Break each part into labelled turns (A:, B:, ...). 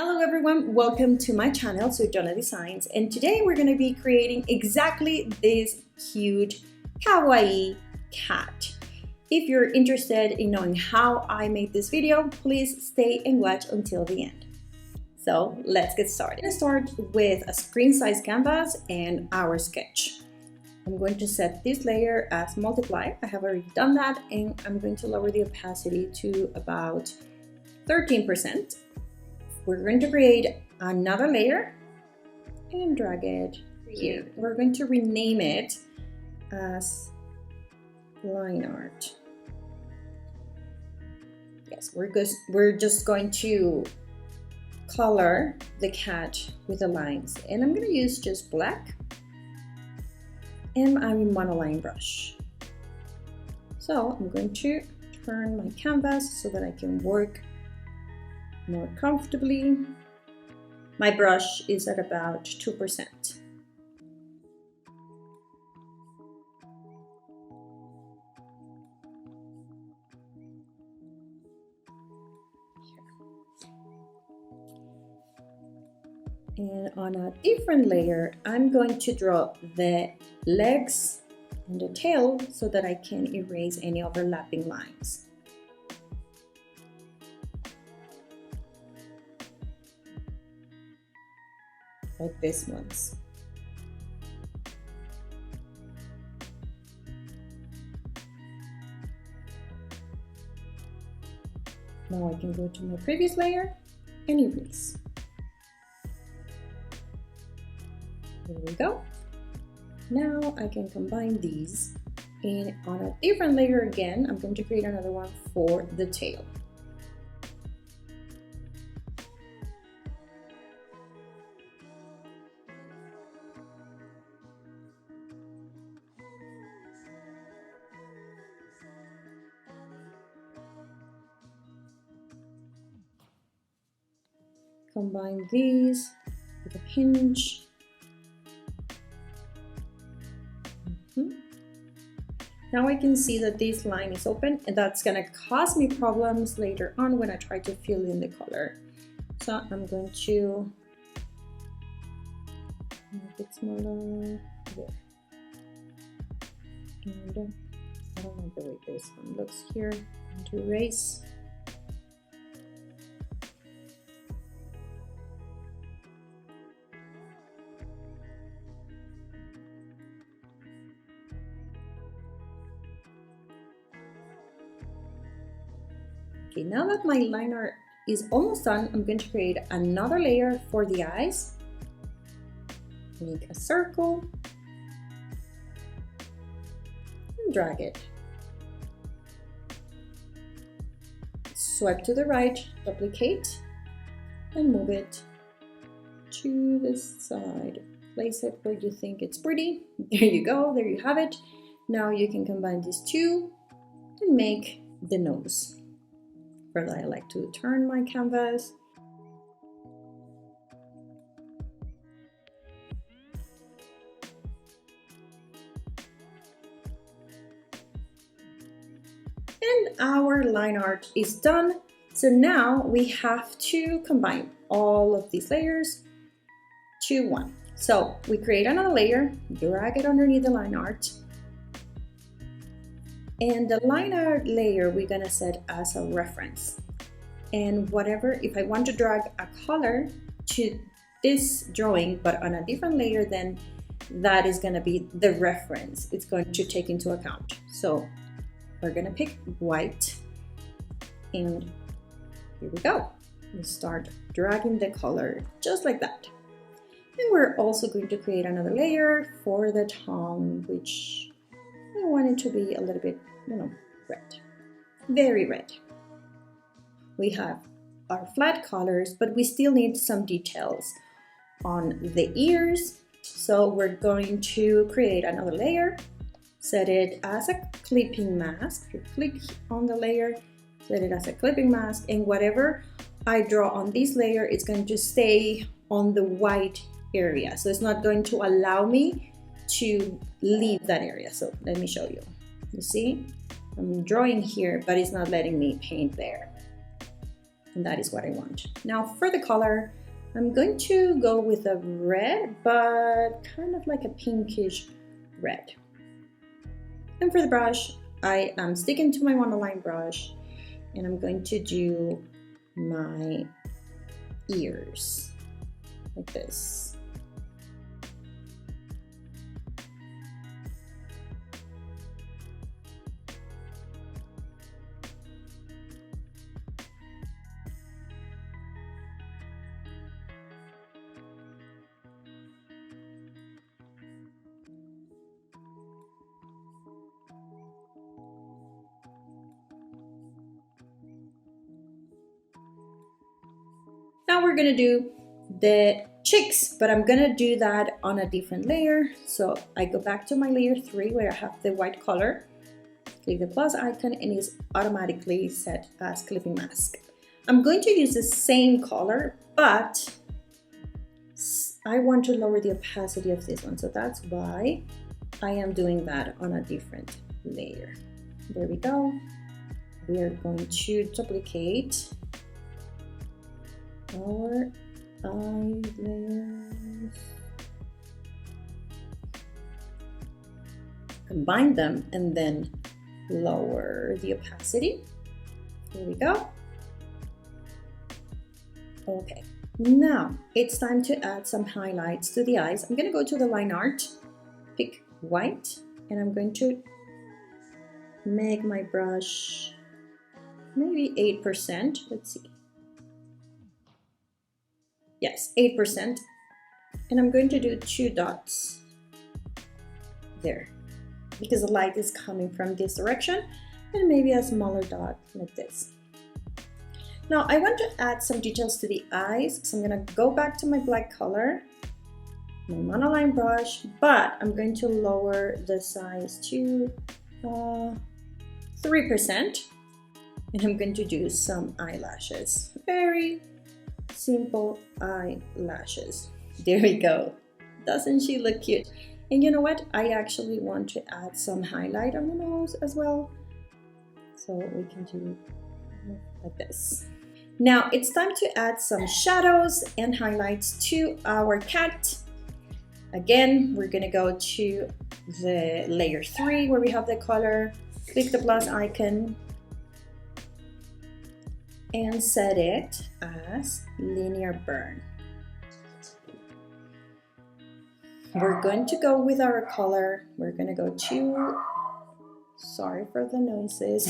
A: Hello everyone, welcome to my channel, so Jhona Designs, and today we're going to be creating exactly this cute kawaii cat. If you're interested in knowing how I made this video, please stay and watch until the end. So let's get started. I'm going to start with a screen size canvas and our sketch. I'm going to set this layer as multiply. I have already done that, and I'm going to lower the opacity to about 13%. We're going to create another layer and drag it here. We're going to rename it as line art. Yes, we're just going to color the cat with the lines, and I'm going to use just black, and I'm in monoline brush. So I'm going to turn my canvas so that I can work more comfortably. My brush is at about 2%. And on a different layer, I'm going to draw the legs and the tail so that I can erase any overlapping lines. Like this one's. Now I can go to my previous layer and erase. There we go. Now I can combine these, and on a different layer again, I'm going to create another one for the tail. Combine these with a hinge. Now I can see that this line is open, and that's gonna cause me problems later on when I try to fill in the color. So I'm going to make it smaller there. And I don't like the way this one looks here. I'm going to erase. Okay, now that my line art is almost done, I'm going to create another layer for the eyes. Make a circle and drag it. Swipe to the right, duplicate, and move it to the side. Place it where you think it's pretty. There you go, there you have it. Now you can combine these two and make the nose. For that, I like to turn my canvas. And our line art is done. So now we have to combine all of these layers to one. So we create another layer, drag it underneath the line art. And the line art layer we're gonna set as a reference. And whatever, if I want to drag a color to this drawing but on a different layer, then that is gonna be the reference it's going to take into account. So we're gonna pick white, and here we go. We start dragging the color just like that. And we're also going to create another layer for the tongue, which I want it to be a little bit, red, very red. We have our flat colors, but we still need some details on the ears. So we're going to create another layer, set it as a clipping mask. You click on the layer, set it as a clipping mask, and whatever I draw on this layer is going to stay on the white area. So it's not going to allow me to leave that area. So let me show you. You see, I'm drawing here, but it's not letting me paint there. And that is what I want. Now for the color, I'm going to go with a red, but kind of like a pinkish red. And for the brush, I am sticking to my monoline brush, and I'm going to do my ears like this. Now we're gonna do the cheeks, but I'm gonna do that on a different layer. So I go back to my layer 3 where I have the white color, click the plus icon, and it's automatically set as clipping mask. I'm going to use the same color, but I want to lower the opacity of this one, so that's why I am doing that on a different layer. There we go. We are going to duplicate our eye layers, combine them, and then lower the opacity. There we go. Okay, now it's time to add some highlights to the eyes. I'm gonna go to the line art, pick white, and I'm going to make my brush maybe 8%. Let's see. Yes, 8%. And I'm going to do 2 dots there because the light is coming from this direction, and maybe a smaller dot like this. Now I want to add some details to the eyes, so I'm going to go back to my black color, my monoline brush, but I'm going to lower the size to 3%, and I'm going to do some eyelashes. Very simple eyelashes. There we go. Doesn't she look cute? And you know what? I actually want to add some highlight on the nose as well. So we can do like this. Now it's time to add some shadows and highlights to our cat. Again, we're gonna go to the layer 3 where we have the color, click the plus icon, and set it as linear burn. We're going to go with our color. We're gonna go to, sorry for the noises.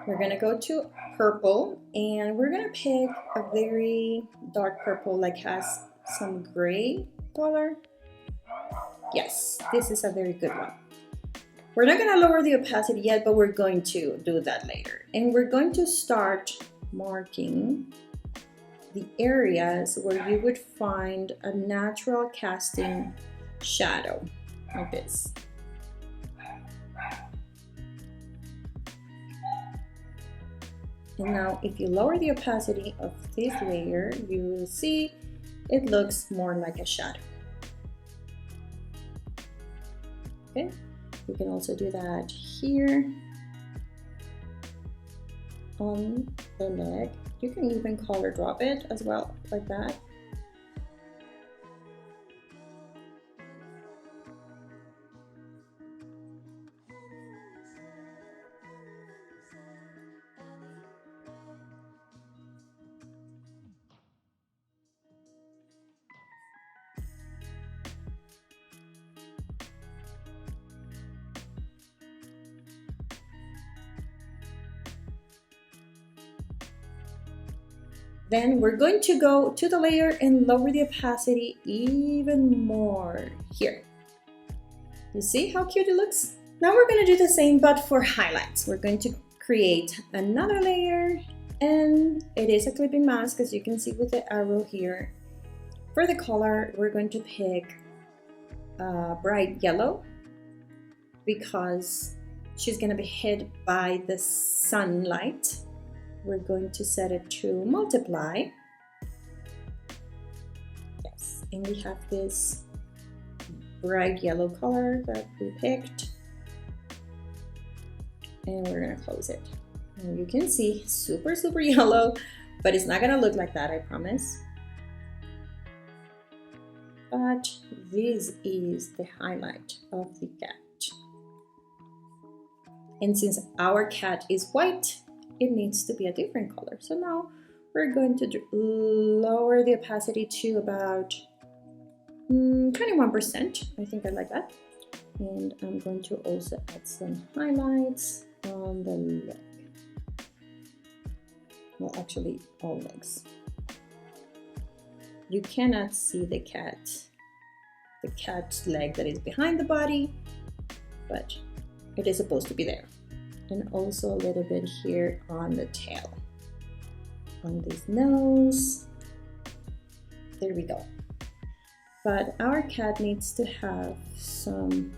A: We're gonna go to purple, and we're gonna pick a very dark purple, like has some gray color. Yes, this is a very good one. We're not gonna lower the opacity yet, but we're going to do that later. And we're going to start marking the areas where you would find a natural casting shadow, like this. And now if you lower the opacity of this layer, you will see it looks more like a shadow. Okay. You can also do that here on the leg. You can even color drop it as well, like that. Then we're going to go to the layer and lower the opacity even more here. You see how cute it looks? Now we're going to do the same, but for highlights. We're going to create another layer, and it is a clipping mask, as you can see with the arrow here. For the color, we're going to pick bright yellow because she's going to be hit by the sunlight. We're going to set it to multiply. Yes, and we have this bright yellow color that we picked, and we're gonna close it And you can see super yellow, but it's not gonna look like that, I promise. But this is the highlight of the cat. And since our cat is white, it needs to be a different color. So now we're going to lower the opacity to about 21%. I think I like that. And I'm going to also add some highlights on the leg. Well, actually all legs. You cannot see the cat's leg that is behind the body, but it is supposed to be there. And also a little bit here on the tail, on this nose. There we go. But our cat needs to have some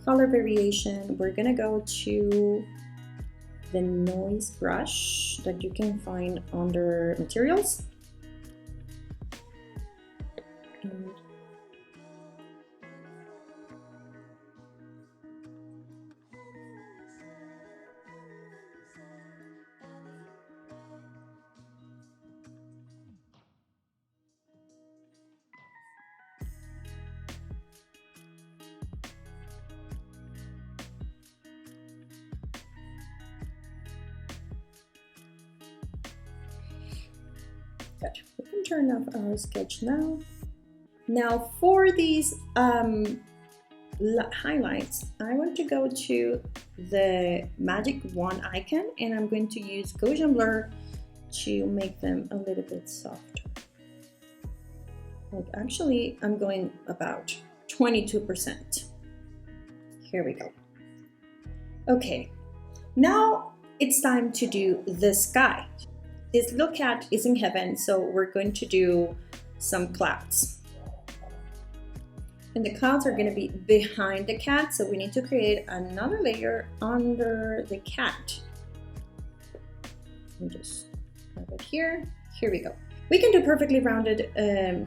A: color variation. We're gonna go to the noise brush that you can find under materials. And good. We can turn off our sketch now. Now for these highlights, I want to go to the magic wand icon, and I'm going to use Gaussian blur to make them a little bit softer. Like actually, I'm going about 22%. Here we go. Okay, now it's time to do the sky. This little cat is in heaven, so we're going to do some clouds. And the clouds are going to be behind the cat, so we need to create another layer under the cat. And just grab it here. Here we go. We can do perfectly rounded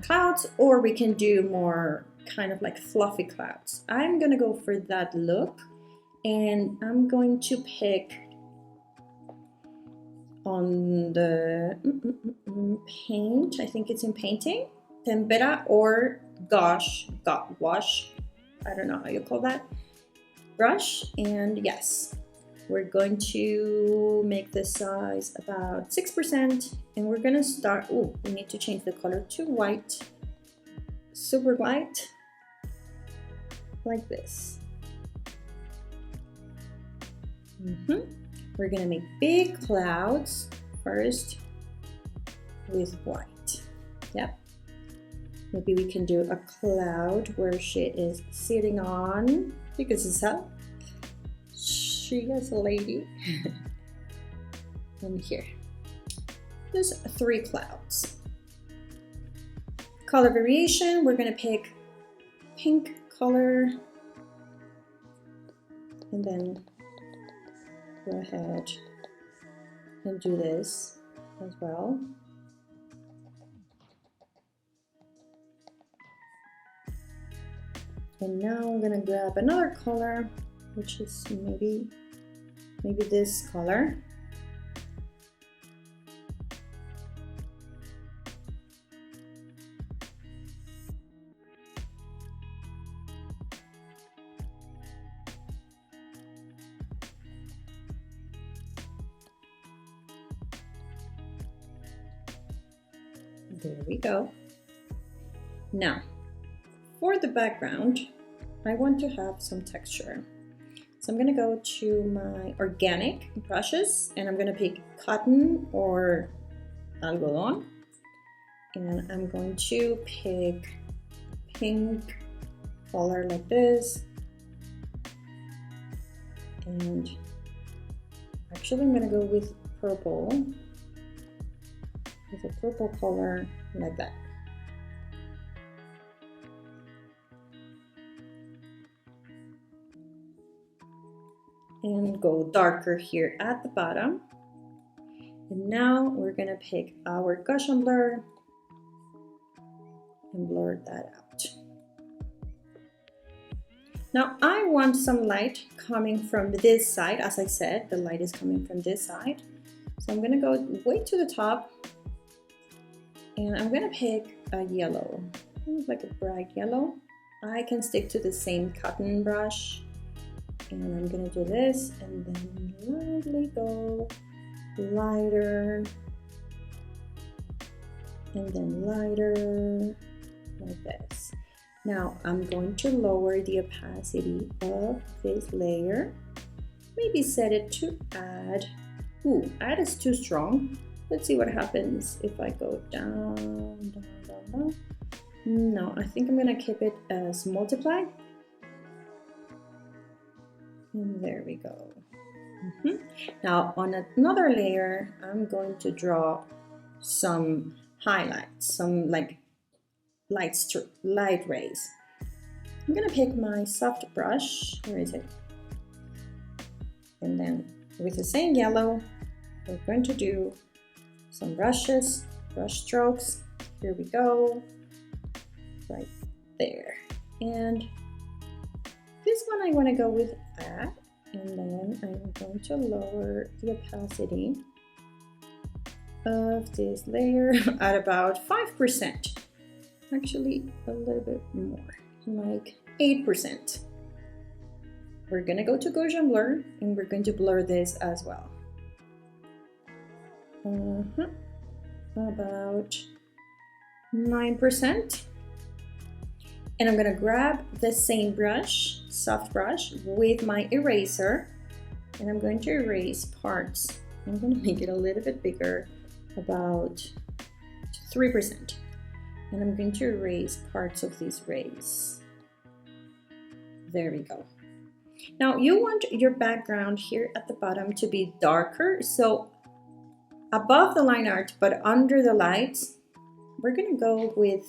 A: clouds, or we can do more kind of like fluffy clouds. I'm going to go for that look, and I'm going to pick on the paint. I think it's in painting. Tempera or wash, I don't know how you call that, brush. And yes, we're going to make the size about 6%, and we're gonna start, oh, we need to change the color to white, super white, like this. We're gonna make big clouds first with white. Yep. Maybe we can do a cloud where she is sitting on, because it's how she is a lady. And here, there's 3 clouds. Color variation, we're gonna pick pink color, and then go ahead and do this as well. And now I'm gonna grab another color, which is maybe this color. There we go. Now, for the background, I want to have some texture. So I'm gonna go to my organic brushes, and I'm gonna pick cotton or algodón. And I'm going to pick pink color like this. And actually I'm gonna go with purple, with a purple color like that. And go darker here at the bottom. And now we're gonna pick our Gaussian blur and blur that out. Now I want some light coming from this side. As I said, the light is coming from this side. So I'm gonna go way to the top and I'm gonna pick a yellow, like a bright yellow. I can stick to the same cotton brush and I'm gonna do this and then lightly go lighter and then lighter like this. Now I'm going to lower the opacity of this layer. Maybe set it to add. Ooh, add is too strong. Let's see what happens if I go down, down, down, down. No, I think I'm gonna keep it as multiply. And there we go. Now on another layer, I'm going to draw some highlights, some like light rays. I'm gonna pick my soft brush. Where is it? And then with the same yellow, we're going to do some brush strokes. Here we go, right there. And this one I want to go with add, and then I'm going to lower the opacity of this layer at about 5%. Actually, a little bit more, like 8%. We're gonna go to Gaussian blur and we're going to blur this as well. About 9%. And I'm gonna grab the same brush, soft brush, with my eraser, and I'm going to erase parts. I'm gonna make it a little bit bigger, about 3%. And I'm going to erase parts of these rays. There we go. Now you want your background here at the bottom to be darker, so above the line art but under the lights, we're gonna go with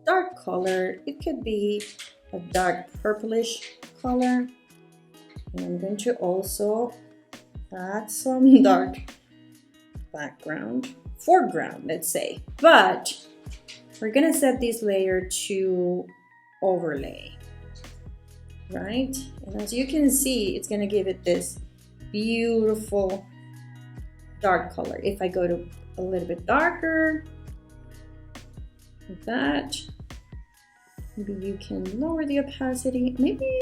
A: dark color. It could be a dark purplish color. And I'm going to also add some dark background, foreground, let's say. But we're gonna set this layer to overlay, right? And as you can see, it's gonna give it this beautiful dark color. If I go to a little bit darker, like that, maybe you can lower the opacity. Maybe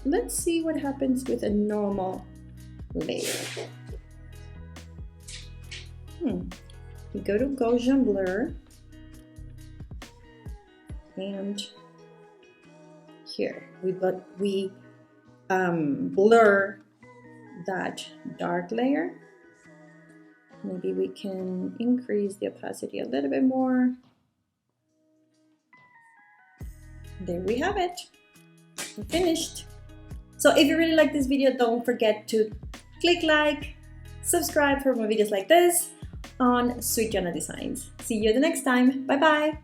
A: let's see what happens with a normal layer. We go to Gaussian blur, and here we blur that dark layer. Maybe we can increase the opacity a little bit more. There we have it. We're finished. So if you really like this video, don't forget to click like, subscribe for more videos like this on Sweet Jhona Designs. See you the next time. Bye bye.